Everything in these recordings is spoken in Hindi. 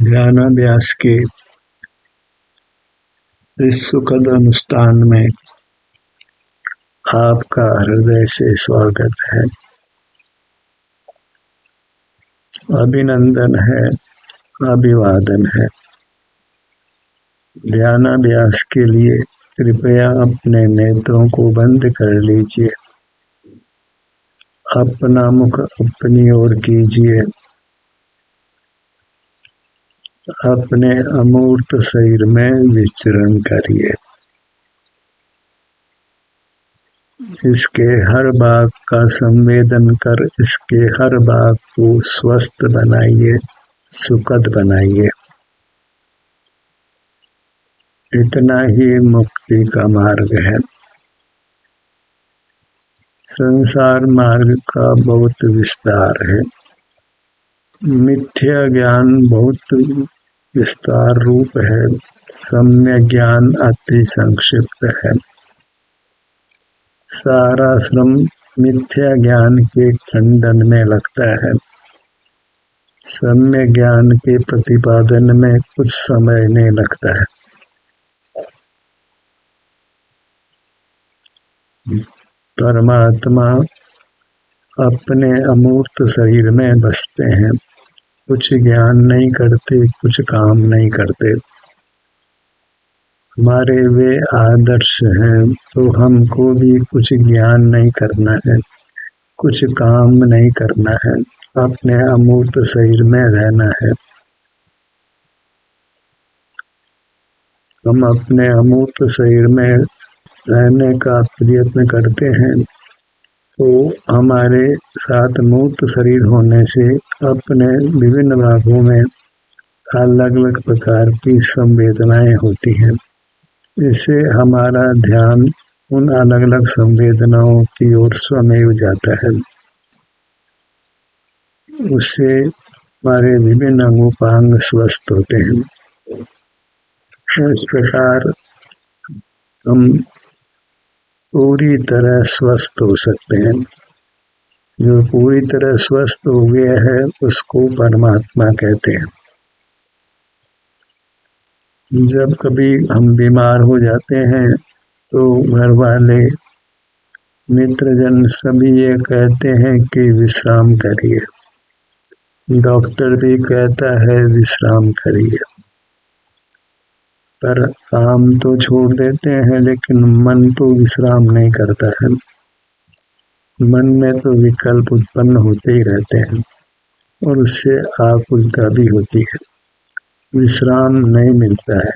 ध्यानाभ्यास के इस सुखद अनुष्ठान में आपका हृदय से स्वागत है, अभिनंदन है, अभिवादन है। ध्यानाभ्यास के लिए कृपया अपने नेत्रों को बंद कर लीजिए, अपना मुख अपनी ओर कीजिए, अपने अमूर्त शरीर में विचरण करिए। इसके हर भाग का संवेदन कर इसके हर भाग को स्वस्थ बनाइए, सुखद बनाइए। इतना ही मुक्ति का मार्ग है। संसार मार्ग का बहुत विस्तार है। मिथ्या ज्ञान बहुत विस्तार रूप है, सम्यक ज्ञान अति संक्षिप्त है। सारा श्रम मिथ्या ज्ञान के खंडन में लगता है। सम्यक ज्ञान के प्रतिपादन में कुछ समय नहीं लगता है। परमात्मा अपने अमूर्त शरीर में बसते हैं, कुछ ज्ञान नहीं करते, कुछ काम नहीं करते। हमारे वे आदर्श हैं, तो हमको भी कुछ ज्ञान नहीं करना है, कुछ काम नहीं करना है, अपने अमूर्त शरीर में रहना है। हम अपने अमूर्त शरीर में रहने का प्रयत्न करते हैं, तो हमारे साथ मूर्त शरीर होने से अपने विभिन्न भागों में अलग अलग प्रकार की संवेदनाएं होती हैं। इससे हमारा ध्यान उन अलग अलग संवेदनाओं की ओर स्वमेव जाता है। उससे हमारे विभिन्न अंगोपांग स्वस्थ होते हैं। इस प्रकार हम पूरी तरह स्वस्थ हो सकते हैं। जो पूरी तरह स्वस्थ हो गया है उसको परमात्मा कहते हैं। जब कभी हम बीमार हो जाते हैं तो घर वाले, मित्रजन सभी ये कहते हैं कि विश्राम करिए। डॉक्टर भी कहता है विश्राम करिए, पर काम तो छोड़ देते हैं, लेकिन मन तो विश्राम नहीं करता है। मन में तो विकल्प उत्पन्न होते ही रहते हैं और उससे आकुलता भी होती है। विश्राम नहीं मिलता है।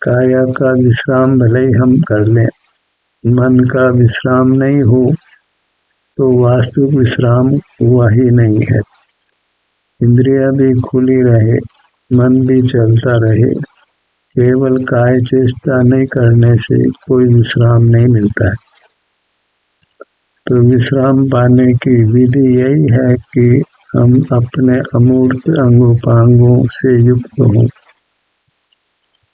काया का विश्राम भले ही हम कर लें, मन का विश्राम नहीं हो तो वास्तविक विश्राम हुआ ही नहीं है। इंद्रियां भी खुली रहे, मन भी चलता रहे, केवल काय चेष्टा नहीं करने से कोई विश्राम नहीं मिलता है। तो विश्राम पाने की विधि यही है कि हम अपने अमूर्त अंगोपांगों से युक्त हों।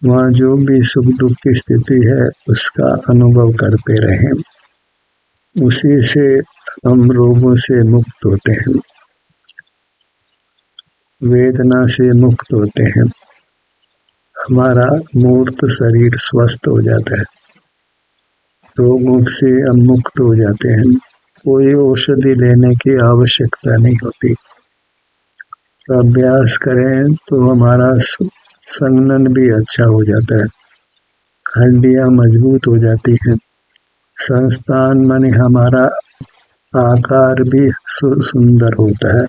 वहाँ जो भी सुख दुख की स्थिति है उसका अनुभव करते रहें। उसी से हम रोगों से मुक्त होते हैं, वेदना से मुक्त होते हैं, हमारा मूर्त शरीर स्वस्थ हो जाता है, रोगों से हम मुक्त हो जाते हैं। कोई औषधि लेने की आवश्यकता नहीं होती। तो अभ्यास करें तो हमारा संघनन भी अच्छा हो जाता है, हड्डियां मजबूत हो जाती हैं, संस्थान माने हमारा आकार भी सुंदर होता है,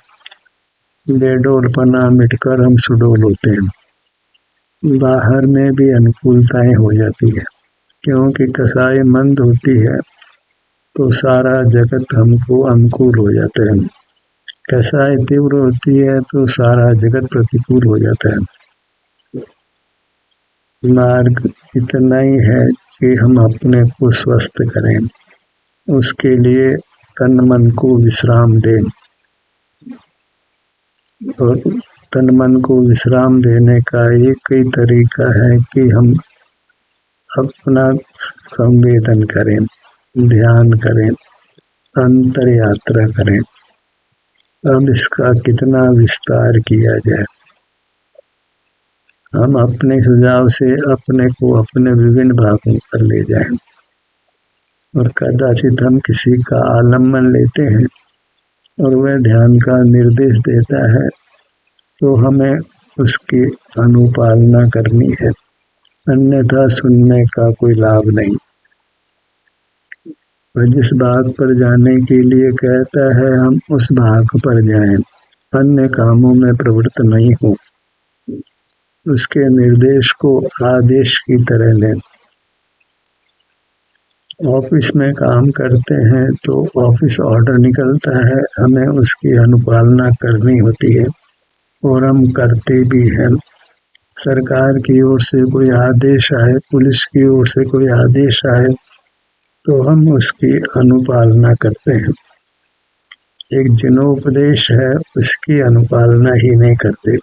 बेडोलपना मिटकर हम सुडोल होते हैं। बाहर में भी अनुकूलताएं हो जाती है, क्योंकि कसाई मंद होती है तो सारा जगत हमको अनुकूल हो जाता है। कसाई तीव्र होती है तो सारा जगत प्रतिकूल हो जाता है। मार्ग इतना ही है कि हम अपने को स्वस्थ करें, उसके लिए तन मन को विश्राम दें। और तन मन को विश्राम देने का एक ही तरीका है कि हम अपना संवेदन करें, ध्यान करें, अंतर यात्रा करें। अब इसका कितना विस्तार किया जाए। हम अपने सुझाव से अपने को अपने विभिन्न भागों पर ले जाएं और कदाचित हम किसी का आलम्बन लेते हैं और वह ध्यान का निर्देश देता है तो हमें उसकी अनुपालना करनी है, अन्यथा सुनने का कोई लाभ नहीं। वह जिस भाग पर जाने के लिए कहता है हम उस भाग पर जाएं, अन्य कामों में प्रवृत्त नहीं हो। उसके निर्देश को आदेश की तरह लें। ऑफिस में काम करते हैं तो ऑफिस ऑर्डर निकलता है, हमें उसकी अनुपालना करनी होती है और हम करते भी हैं। सरकार की ओर से कोई आदेश आए, पुलिस की ओर से कोई आदेश आए तो हम उसकी अनुपालना करते हैं। एक जिनोपदेश है, उसकी अनुपालना ही नहीं करते।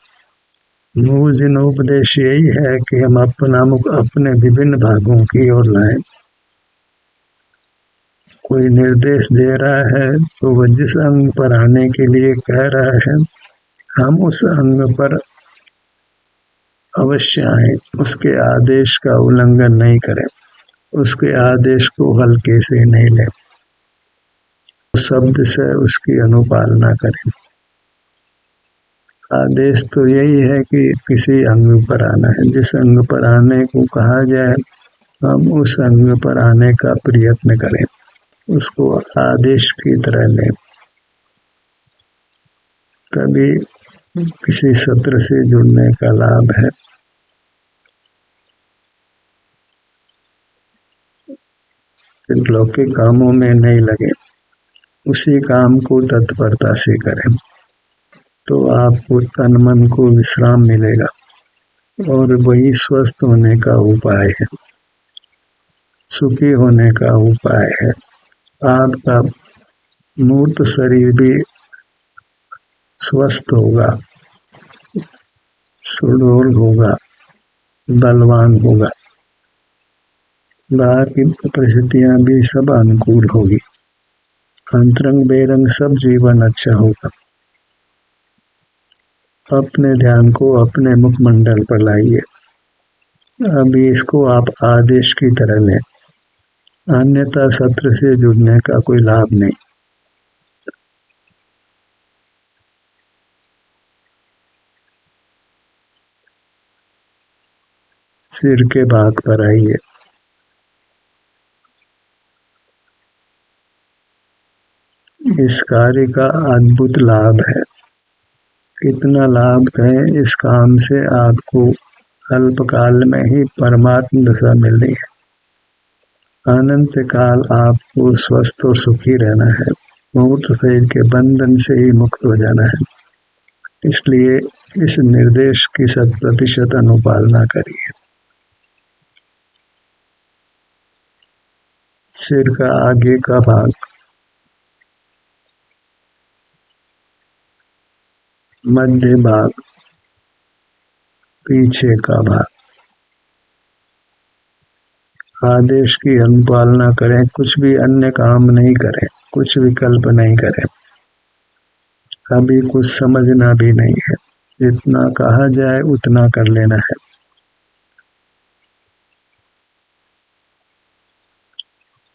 मूल जिनोपदेश यही है कि हम अपना मुख अपने विभिन्न भागों की ओर लाएं। कोई निर्देश दे रहा है तो वह जिस अंग पर आने के लिए कह रहा है हम उस अंग पर अवश्य आए, उसके आदेश का उल्लंघन नहीं करें, उसके आदेश को हल्के से नहीं लें, शब्द से उसकी अनुपालना करें। आदेश तो यही है कि किसी अंग पर आना है, जिस अंग पर आने को कहा जाए हम उस अंग पर आने का प्रयत्न करें, उसको आदेश की तरह लें। तभी किसी सत्र से जुड़ने का लाभ है। लौकिक कामों में नहीं लगे, उसी काम को तत्परता से करें तो आपको तन मन को विश्राम मिलेगा और वही स्वस्थ होने का उपाय है, सुखी होने का उपाय है। आपका मूर्त शरीर भी स्वस्थ होगा, सुडौल होगा, बलवान होगा, बाहर की परिस्थितियां भी सब अनुकूल होगी, अंतरंग बेरंग सब जीवन अच्छा होगा। अपने ध्यान को अपने मुखमंडल पर लाइए। अभी इसको आप आदेश की तरह लें, अन्यथा सत्र से जुड़ने का कोई लाभ नहीं। सिर के भाग पर आइए। इस कार्य का अद्भुत लाभ है। कितना लाभ है, इस काम से आपको अल्पकाल में ही परमात्म दशा मिल रही है। अनंत काल आपको स्वस्थ और सुखी रहना है, मूर्त शरीर के बंधन से ही मुक्त हो जाना है। इसलिए इस निर्देश की 100% अनुपालना करिए। सिर का आगे का भाग, मध्य भाग, पीछे का भाग, आदेश की अनुपालना करें, कुछ भी अन्य काम नहीं करें, कुछ विकल्प नहीं करें, अभी कुछ समझना भी नहीं है, जितना कहा जाए उतना कर लेना है।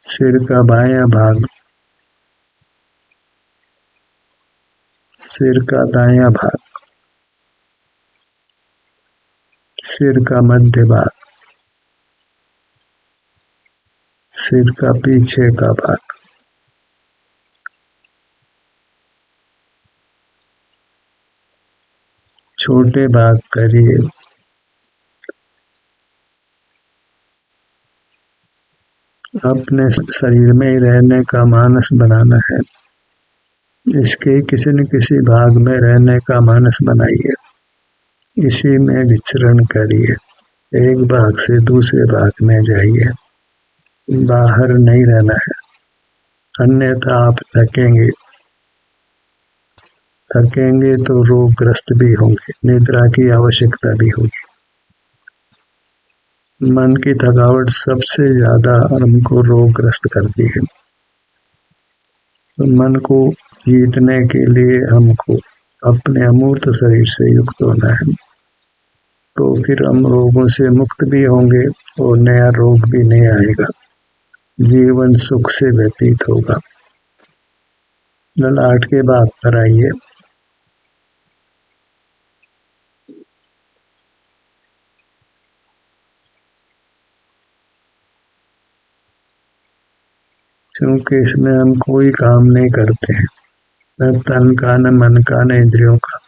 सिर का बायां भाग, सिर का दायां भाग, सिर का मध्य भाग, सिर का पीछे का भाग, छोटे भाग करिए। अपने शरीर में ही रहने का मानस बनाना है, इसके किसी न किसी भाग में रहने का मानस बनाइए, इसी में विचरण करिए, एक भाग से दूसरे भाग में जाइए, बाहर नहीं रहना है, अन्यथा आप थकेंगे, थकेंगे तो रोगग्रस्त भी होंगे, निद्रा की आवश्यकता भी होगी। मन की थकावट सबसे ज्यादा हमको रोगग्रस्त करती है। तो मन को जीतने के लिए हमको अपने अमूर्त शरीर से युक्त होना है, तो फिर हम रोगों से मुक्त भी होंगे और नया रोग भी नहीं आएगा, जीवन सुख से व्यतीत होगा। ललाट के भाग पर आइए। क्योंकि इसमें हम कोई काम नहीं करते हैं, न तन का, न मन का, न इंद्रियों का,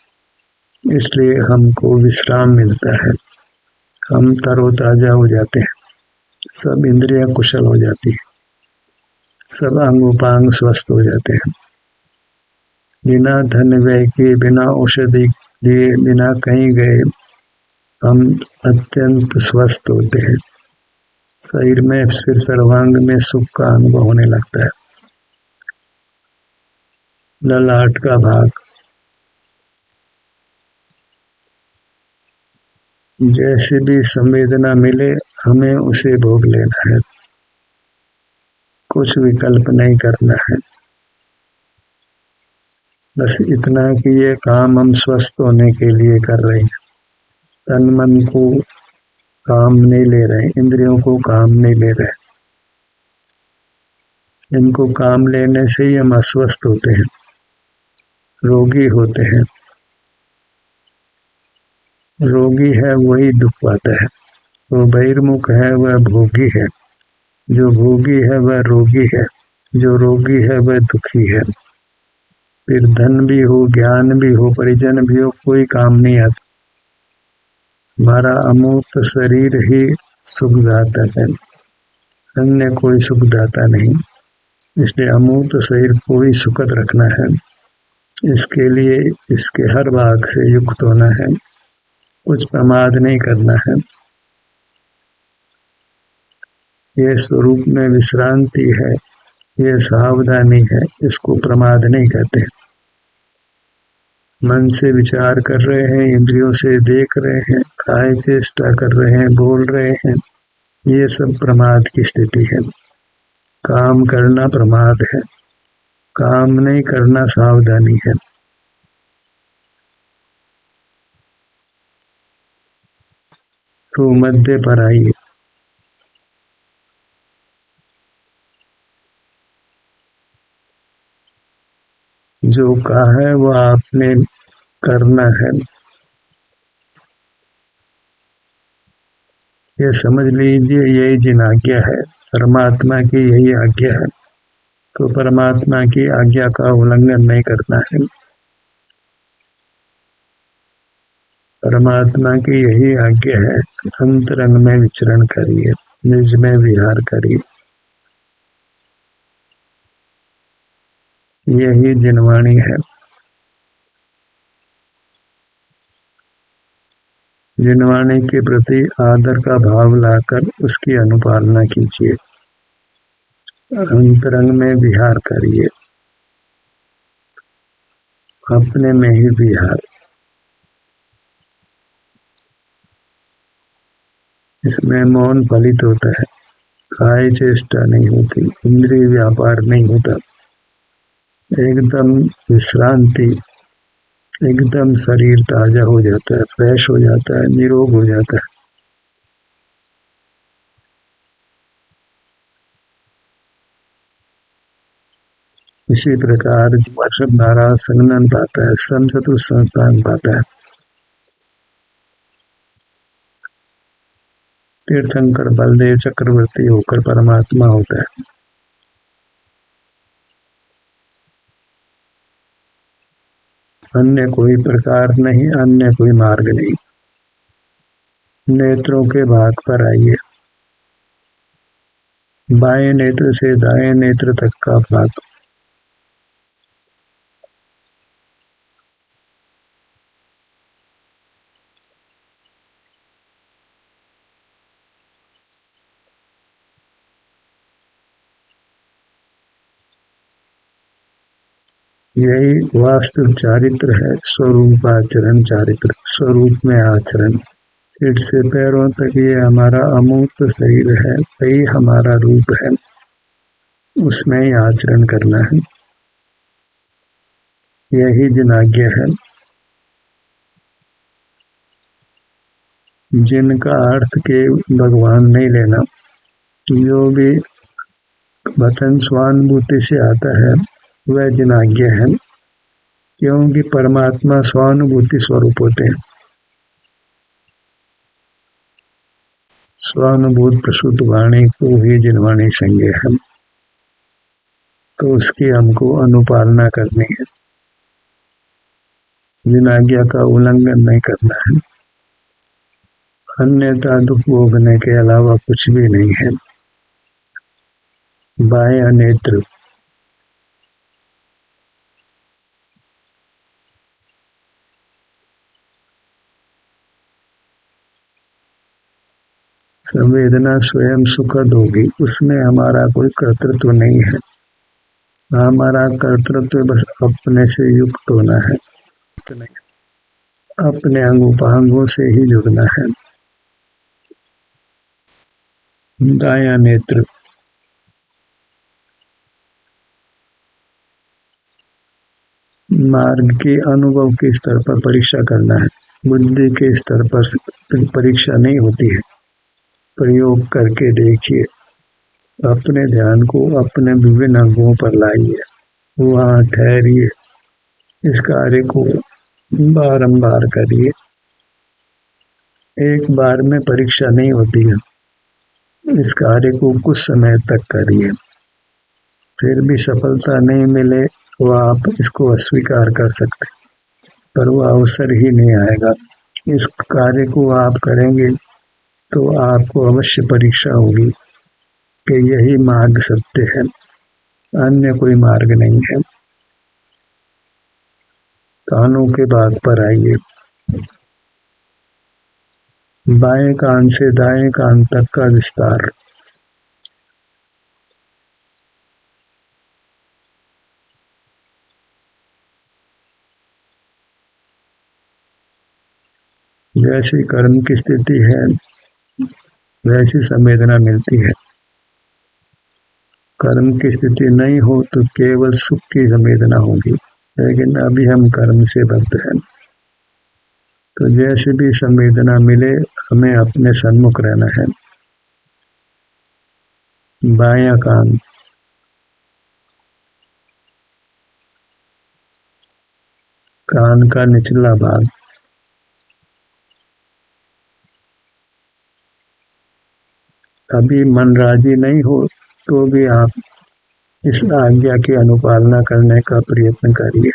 इसलिए हमको विश्राम मिलता है। हम तरोताजा हो जाते हैं, सब इंद्रियां कुशल हो जाती है, सब अंगोपांग स्वस्थ हो जाते हैं। बिना धन व्यय के, बिना औषधि लिए, बिना कहीं गए हम अत्यंत स्वस्थ होते हैं। शरीर में फिर सर्वांग में सुख का अनुभव होने लगता है। ललाट का भाग, जैसे भी संवेदना मिले हमें उसे भोग लेना है, कुछ विकल्प नहीं करना है। बस इतना कि ये काम हम स्वस्थ होने के लिए कर रहे हैं, तन मन को काम नहीं ले रहे, इंद्रियों को काम नहीं ले रहे। इनको काम लेने से ही हम अस्वस्थ होते हैं, रोगी होते हैं। रोगी है वही दुख पाता है, वो बहिर्मुख है वह भोगी है, जो भोगी है वह रोगी है, जो रोगी है वह दुखी है। फिर धन भी हो, ज्ञान भी हो, परिजन भी हो, कोई काम नहीं आता। हमारा अमूर्त शरीर ही सुखदाता है, अन्य कोई सुखदाता नहीं। इसलिए अमूर्त शरीर को ही सुखद रखना है, इसके लिए इसके हर भाग से युक्त होना है, कुछ प्रमाद नहीं करना है। ये स्वरूप में विश्रांति है, ये सावधानी है, इसको प्रमाद नहीं कहते। मन से विचार कर रहे हैं, इंद्रियों से देख रहे हैं, काय चेष्टा कर रहे हैं, बोल रहे हैं, ये सब प्रमाद की स्थिति है। काम करना प्रमाद है, काम नहीं करना सावधानी है। तो मध्य पर आइए। जो कहा है वह आपने करना है, ये समझ लीजिए, यही जिन आज्ञा है, परमात्मा की यही आज्ञा है। तो परमात्मा की आज्ञा का उल्लंघन नहीं करना है। परमात्मा की यही आज्ञा है, अंतरंग में विचरण करिए, निज में विहार करिए। यही जिनवाणी है। जिनवाणी के प्रति आदर का भाव लाकर उसकी अनुपालना कीजिए, अंतरंग में विहार करिए, अपने में ही विहार। इसमें मौन फलित होता है, काय चेष्टा नहीं होती, इंद्रिय व्यापार नहीं होता, एकदम विश्रांति, एकदम शरीर ताजा हो जाता है, फ्रेश हो जाता है, निरोग हो जाता है। इसी प्रकार वर्षभ नाराज संगनन पाता है, समचतुर संस्थान पाता है। तीर्थंकर बलदेव चक्रवर्ती होकर परमात्मा होता है। अन्य कोई प्रकार नहीं, अन्य कोई मार्ग नहीं। नेत्रों के भाग पर आइए। बाएं नेत्र से दाएं नेत्र तक का भाग, यही वास्तु चारित्र है, स्वरूप आचरण चारित्र, स्वरूप में आचरण। सिर से पैरों तक ये हमारा अमूर्त शरीर है, वही हमारा रूप है, उसमें ही आचरण करना है। यही जिन आज्ञा है। जिनका अर्थ के भगवान नहीं लेना, जो भी वचन स्वानुभूति से आता है वह जिनाज्ञ है, क्योंकि परमात्मा स्वानुभूति स्वरूप होते हैं। स्वानुभूत प्रशुद्ध वाणी को ही जिनवाणी संज्ञ है, तो उसकी हमको अनुपालना करनी है, जिनाज्ञा का उल्लंघन नहीं करना है। अन्यथा दुख भोगने के अलावा कुछ भी नहीं है। बाह्य नेत्र, संवेदना स्वयं सुखद होगी, उसमें हमारा कोई कर्तृत्व नहीं है। हमारा कर्तृत्व बस अपने से युक्त होना है, अपने अंगोपांगों से ही जुड़ना है। दाया नेत्र, मार्ग के अनुभव के स्तर पर परीक्षा करना है, बुद्धि के स्तर पर परीक्षा नहीं होती है। प्रयोग करके देखिए, अपने ध्यान को अपने विभिन्न अंगों पर लाइए, वहाँ ठहरिए, इस कार्य को बारंबार करिए। एक बार में परीक्षा नहीं होती है, इस कार्य को कुछ समय तक करिए, फिर भी सफलता नहीं मिले तो आप इसको अस्वीकार कर सकते हैं, पर वो अवसर ही नहीं आएगा। इस कार्य को आप करेंगे तो आपको अवश्य परीक्षा होगी कि यही मार्ग सत्य है, अन्य कोई मार्ग नहीं है। कानों के भाग पर आइए, बाएं कान से दाएं कान तक का विस्तार। जैसी कर्म की स्थिति है वैसी संवेदना मिलती है। कर्म की स्थिति नहीं हो तो केवल सुख की संवेदना होगी, लेकिन अभी हम कर्म से बद्ध हैं, तो जैसे भी संवेदना मिले हमें अपने सन्मुख रहना है। बायां कान, कान का निचला भाग, अभी मन राजी नहीं हो तो भी आप इस आज्ञा की अनुपालना करने का प्रयत्न करिए।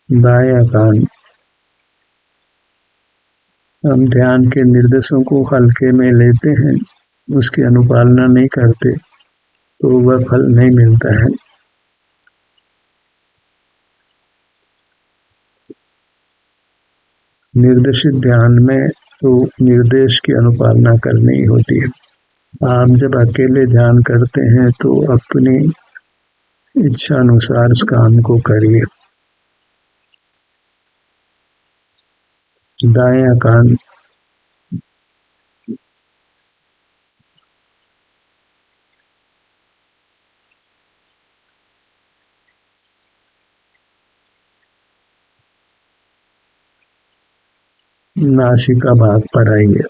दायां कान, हम ध्यान के निर्देशों को हल्के में लेते हैं, उसकी अनुपालना नहीं करते तो वह फल नहीं मिलता है। निर्देशित ध्यान में तो निर्देश की अनुपालना करनी होती है। आप जब अकेले ध्यान करते हैं तो अपनी इच्छा अनुसार उस काम को करिए। दायां कान, नासिका भाग पर आइए,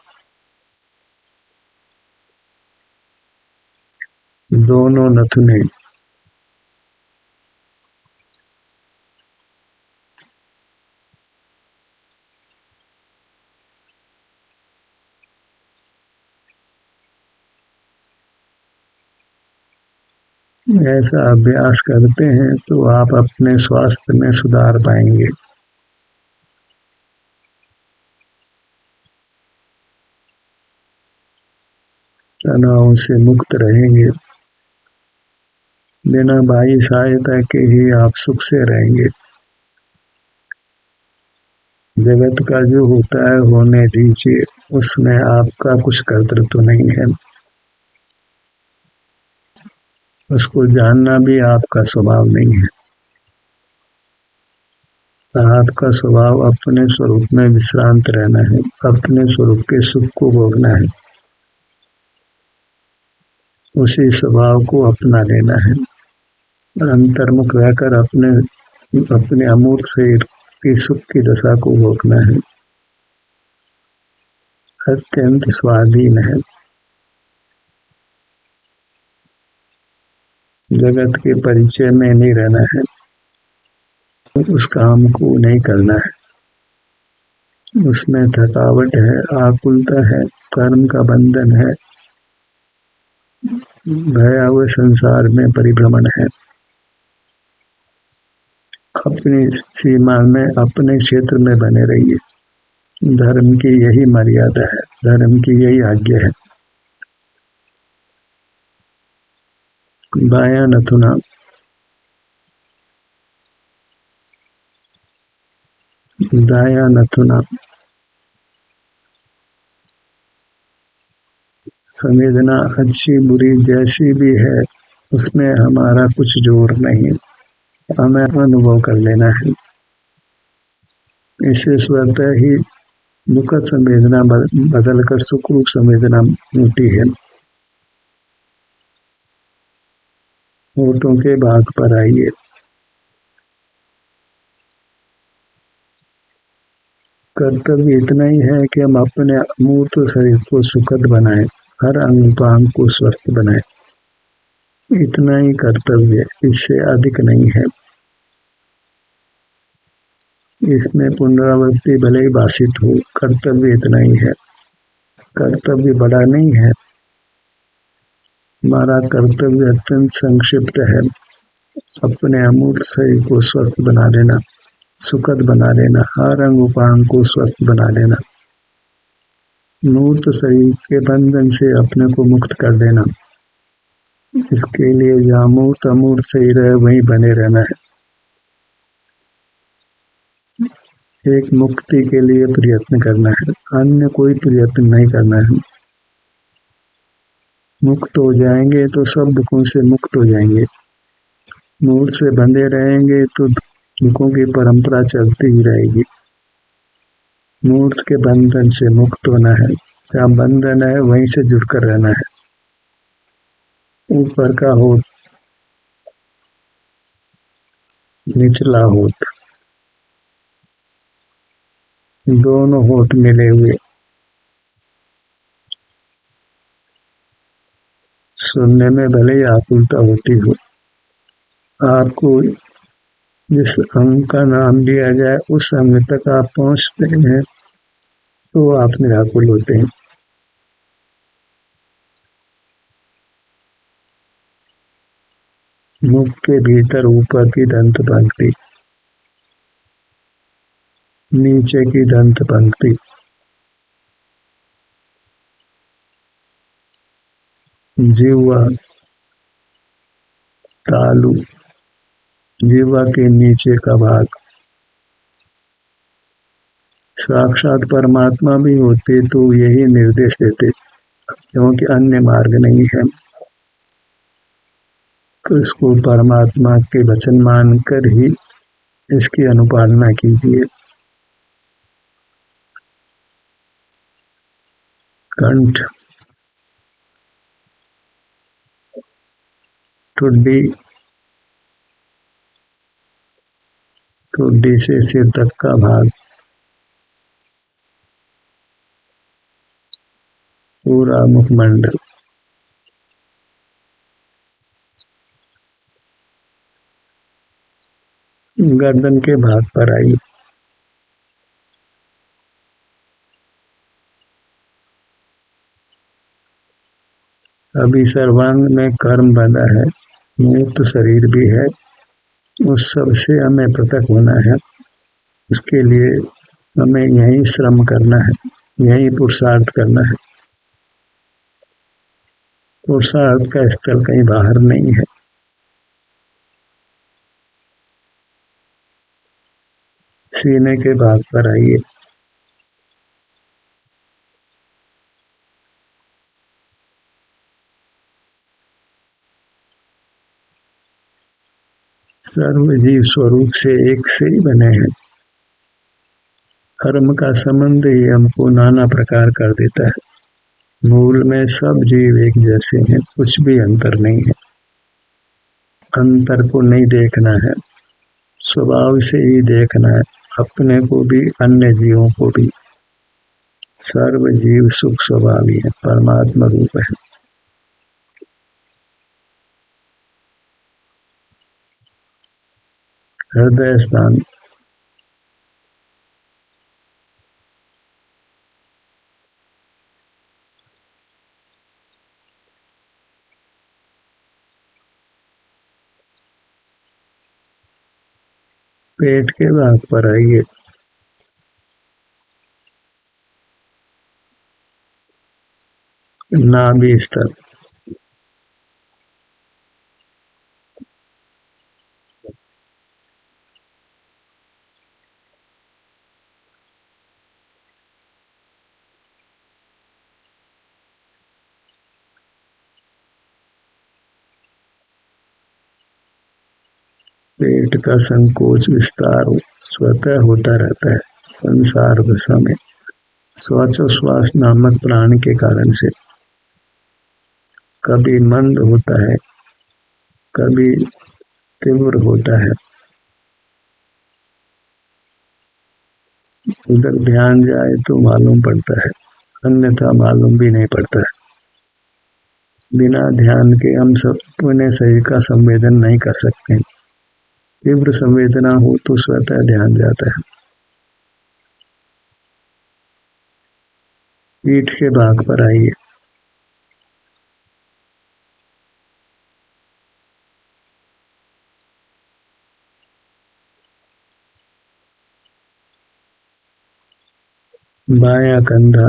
दोनों नथुने, ऐसा अभ्यास करते हैं तो आप अपने स्वास्थ्य में सुधार पाएंगे। तनाव से मुक्त रहेंगे, बिना बाह्य सहायता के ही आप सुख से रहेंगे। जगत का जो होता है होने दीजिए, उसमें आपका कुछ कर्तृत्व नहीं है, उसको जानना भी आपका स्वभाव नहीं है। आपका स्वभाव अपने स्वरूप में विश्रांत रहना है, अपने स्वरूप के सुख को भोगना है। उसी स्वभाव को अपना लेना है। अंतर्मुख रहकर अपने अमूर्त शरीर की सुख की दशा को भोगना है। अत्यंत स्वाधीन है। जगत के परिचय में नहीं रहना है, उस काम को नहीं करना है। उसमें थकावट है, आकुलता है, कर्म का बंधन है, भयावह संसार में परिभ्रमण है। अपनी सीमा में, अपने क्षेत्र में बने रहिए। धर्म की यही मर्यादा है, धर्म की यही आज्ञा है। बायां नथुना, दायां नथुना। संवेदना अच्छी बुरी जैसी भी है, उसमें हमारा कुछ जोर नहीं, हमें अनुभव कर लेना है। इसे स्वतः ही दुखद संवेदना बदलकर सुखरूप संवेदना होती है। होठों के भाग पर आइए। कर्तव्य इतना ही है कि हम अपने अमूर्त शरीर को सुखद बनाएं, हर अंग पांग को स्वस्थ बनाएं। इतना ही कर्तव्य, इससे अधिक नहीं है। इसमें पुनरावृत्ति भले ही भाषित हो, कर्तव्य इतना ही है। कर्तव्य बड़ा नहीं है। हमारा कर्तव्य अत्यंत संक्षिप्त है। अपने अमूर्त शरीर को स्वस्थ बना लेना, सुखद बना लेना, हर अंग उपांग को स्वस्थ बना लेना, मूर्त शरीर के बंधन से अपने को मुक्त कर देना। इसके लिए जहाँ मूर्त अमूर्त शरीर है वहीं बने रहना है। एक मुक्ति के लिए प्रयत्न करना है, अन्य कोई प्रयत्न नहीं करना है। मुक्त हो जाएंगे तो सब दुखों से मुक्त हो जाएंगे। मूर्त से बंधे रहेंगे तो दुखों की परंपरा चलती ही रहेगी। मूर्त के बंधन से मुक्त होना है। जहाँ बंधन है वहीं से जुड़कर रहना है। ऊपर का होठ, निचला होठ, दोनों होठ मिले हुए। सुनने में भले ही आकुलता होती हो, आपको जिस अंग का नाम दिया जाए उस अंग तक आप पहुंचते हैं तो आप निराकुल होते हैं। मुख के भीतर ऊपर की दंत पंक्ति, नीचे की दंत पंक्ति, जिह्वा, तालु, जिह्वा के नीचे का भाग। साक्षात परमात्मा भी होते तो यही निर्देश देते, क्योंकि अन्य मार्ग नहीं है। तो इसको परमात्मा के वचन मानकर ही इसकी अनुपालना कीजिए। कंठ, ठुड्डी, ठुड्डी से सिर तक का भाग, पूरा मुखमंडल। गर्दन के भाग पर आई। अभी सर्वांग में कर्म बंधा है, मूर्त शरीर भी है, उस सब से हमें पृथक होना है। उसके लिए हमें यही श्रम करना है, यही पुरुषार्थ करना है। पुरुषार्थ का स्थल कहीं बाहर नहीं है। सीने के भाग पर आइए। सर्व जीव स्वरूप से एक से ही बने हैं। कर्म का संबंध ही हमको नाना प्रकार कर देता है। मूल में सब जीव एक जैसे हैं, कुछ भी अंतर नहीं है। अंतर को नहीं देखना है, स्वभाव से ही देखना है, अपने को भी अन्य जीवों को भी। सर्व जीव सुख स्वभावी है, परमात्मा रूप है। हृदय स्थान पेट के भाग पर आइए। नाभि स्थल, पेट का संकोच विस्तार स्वतः होता रहता है। संसार दशा में श्वासोश्वास नामक प्राण के कारण से कभी मंद होता है, कभी तीव्र होता है। उधर ध्यान जाए तो मालूम पड़ता है, अन्यथा मालूम भी नहीं पड़ता है। बिना ध्यान के हम सब अपने शरीर का संवेदन नहीं कर सकते। तीव्र संवेदना हो तो स्वतः ध्यान जाता है। पीठ के भाग पर आइए। बायां कंधा,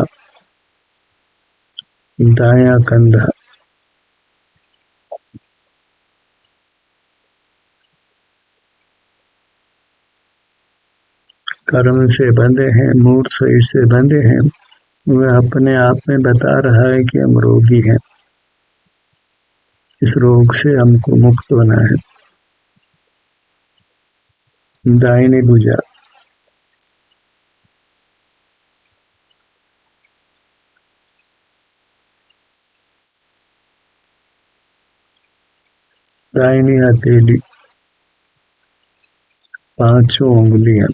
दायां कंधा, कर्म से बंधे हैं, मूर्त शरीर से बंधे हैं। वह अपने आप में बता रहा है कि हम रोगी हैं, इस रोग से हमको मुक्त होना है। दाहिनी भुजा, दाहिनी हथेली, पांचों उंगलियां।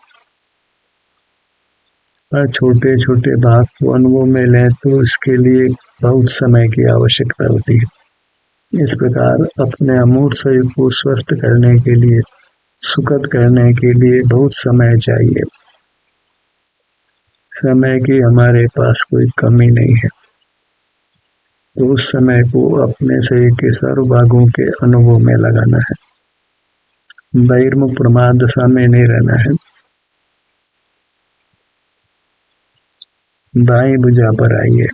पर छोटे छोटे भाग को अनुभव में लें तो इसके लिए बहुत समय की आवश्यकता होती है। इस प्रकार अपने अमूर्त शरीर को स्वस्थ करने के लिए, सुखद करने के लिए बहुत समय चाहिए। समय की हमारे पास कोई कमी नहीं है, तो उस समय को अपने शरीर के सर्व भागों के अनुभव में लगाना है। बहिर्मुख प्रमाद दशा में नहीं रहना है। बाएं भुजा पर आइए।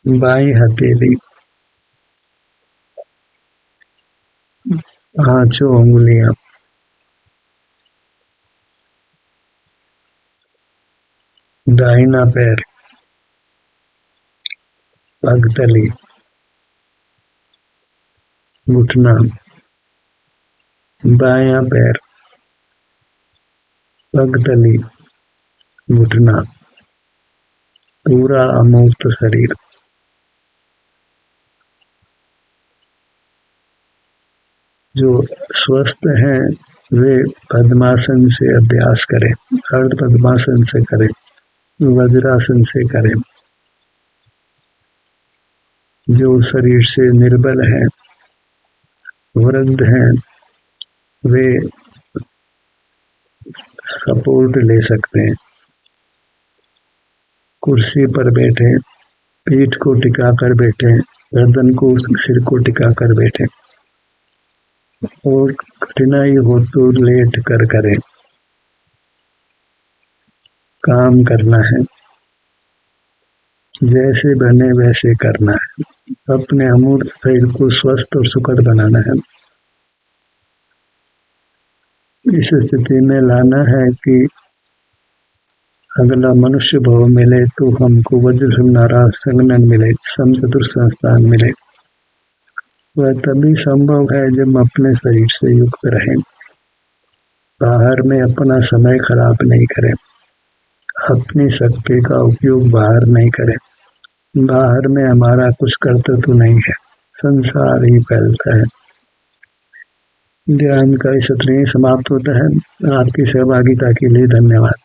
बाएं हथेली, पांचों उंगलियां। दाहिना पैर, पगतली, घुटना। बायां पैर, पगतली, घुटना। पूरा अमूर्त शरीर। जो स्वस्थ हैं वे पद्मासन से अभ्यास करें, अर्ध पद्मासन से करें, वज्रासन से करें। जो शरीर से निर्बल हैं, वृद्ध हैं, वे सपोर्ट ले सकते हैं। कुर्सी पर बैठे, पीठ को टिका कर बैठे, गर्दन को, सिर को टिका कर बैठे, और कठिनाई हो तो लेट कर करें। काम करना है, जैसे बने वैसे करना है। अपने अमूर्त शरीर को स्वस्थ और सुखद बनाना है। इस स्थिति में लाना है कि अगला मनुष्य भाव मिले तो हमको वज्र नाराज संगनन मिले, समचतुर संस्थान मिले। वह तभी संभव है जब अपने शरीर से युक्त रहें। बाहर में अपना समय खराब नहीं करें, अपनी शक्ति का उपयोग बाहर नहीं करें। बाहर में हमारा कुछ कर्तव्य नहीं है, संसार ही फैलता है। ध्यान का सत्र समाप्त होता है। आपकी सहभागिता के लिए धन्यवाद।